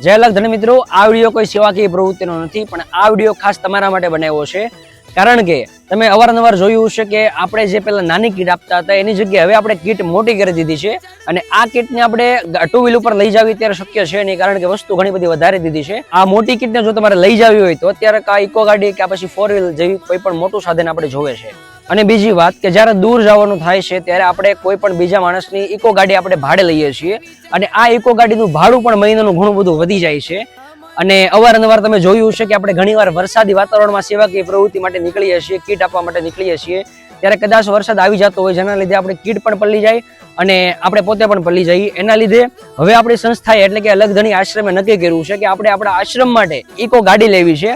જય લખ ધન મિત્રો, આ વિડીયો કોઈ સેવાકીય પ્રવૃત્તિનો નથી, પણ આ વિડીયો ખાસ તમારા માટે બનાવ્યો છે. કારણ કે તમે અવારનવાર જોયું હશે કે આપણે જે પેલા નાની કીટ આપતા હતા એની જગ્યાએ હવે આપણે કીટ મોટી કરી દીધી છે. અને આ કીટને આપણે ટુ વ્હીલ ઉપર લઈ જવી ત્યારે શક્ય છે નહીં, કારણ કે વસ્તુ ઘણી બધી વધારે દીધી છે. આ મોટી કીટને જો તમારે લઈ જવી હોય તો અત્યારે ઇકો ગાડી કે પછી 4 વ્હીલ જેવી કોઈ પણ મોટું સાધન આપણે જોવે છે. અને બીજી વાત કે જ્યારે દૂર જવાનું થાય છે ત્યારે આપણે કોઈ પણ બીજા માણસની ઇકો ગાડી આપણે ભાડે લઈએ છીએ, અને આ ઇકો ગાડીનું ભાડું પણ મહિનાનું ઘણું બધું વધી જાય છે. અને અવારનવાર તમે જોયું છે કે આપણે ઘણીવાર વરસાદી વાતાવરણમાં સેવાકીય પ્રવૃત્તિ માટે નીકળીએ છીએ, કીટ આપવા માટે નીકળીએ છીએ, ત્યારે કદાચ વરસાદ આવી જતો હોય જેના લીધે આપણે કીટ પણ પલળી જાય અને આપણે પોતે પણ પલળી જઈએ. એના લીધે હવે આપણી સંસ્થાએ એટલે કે અલગ ધણી આશ્રમે નક્કી કર્યું છે કે આપણે આપણા આશ્રમ માટે ઇકો ગાડી લેવી છે.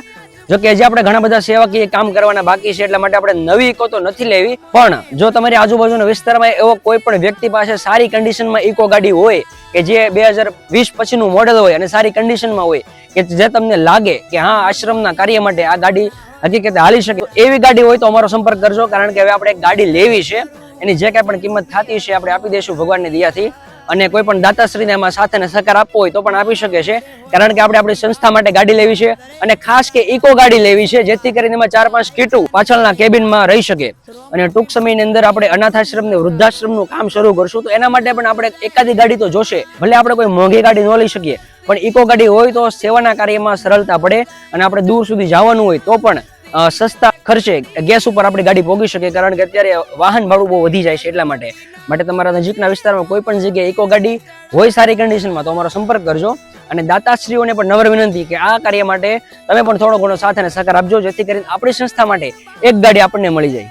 જો કે હજી આપણે ઘણા બધા સેવાકીય કામ કરવાના બાકી છે, એટલા માટે આપણે નવી ઇકો તો નથી લેવી. પણ જો તમારી આજુબાજુના વિસ્તારમાં એવો કોઈ પણ વ્યક્તિ પાસે સારી કન્ડિશનમાં ઇકો ગાડી હોય કે જે 2020 પછીનું મોડેલ હોય અને સારી કન્ડિશનમાં હોય, કે જે તમને લાગે કે હા આશ્રમના કાર્ય માટે આ ગાડી હકીકતે હાલી શકે, એવી ગાડી હોય તો અમારો સંપર્ક કરજો. કારણ કે હવે આપણે એક ગાડી લેવી છે, એની જે કાંઈ પણ કિંમત થતી છે આપણે આપી દઈશું ભગવાનની દયાથી. અને કોઈ પણ દાતાશ્રીને એમાં સાથે સહકાર આપવો હોય તો પણ આપી શકે છે. કારણ કે આપણે આપણી સંસ્થા માટે ગાડી લેવી છે, અને ખાસ કે ઇકો ગાડી લેવી છે, જેથી કરીને એમાં 4-5 કીટું પાછળના કેબિનમાં રહી શકે. અને ટૂંક સમયની અંદર આપણે અનાથાશ્રમ ને વૃદ્ધાશ્રમનું કામ શરૂ કરશું, તો એના માટે પણ આપણે એકાદી ગાડી તો જોશે. ભલે આપણે કોઈ મોંઘી ગાડી ન લઈ શકીએ, પણ ઇકો ગાડી હોય તો સેવાના કાર્યમાં સરળતા પડે, અને આપણે દૂર સુધી જવાનું હોય તો પણ સસ્તા ખર્ચે ગેસ ઉપર આપણી ગાડી પહોંચી શકે. કારણ કે અત્યારે વાહન ભાડું બહુ વધી જાય છે. એટલા માટે તમારા નજીકના વિસ્તારમાં કોઈ પણ જગ્યાએ ઇકો ગાડી હોય સારી કન્ડિશનમાં તો અમારો સંપર્ક કરજો. અને દાતાશ્રીઓને પણ નમ્ર વિનંતી કે આ કાર્ય માટે તમે પણ થોડો ઘણો સાથ અને સહકાર આપજો, જેથી કરીને આપણી સંસ્થા માટે એક ગાડી આપણને મળી જાય.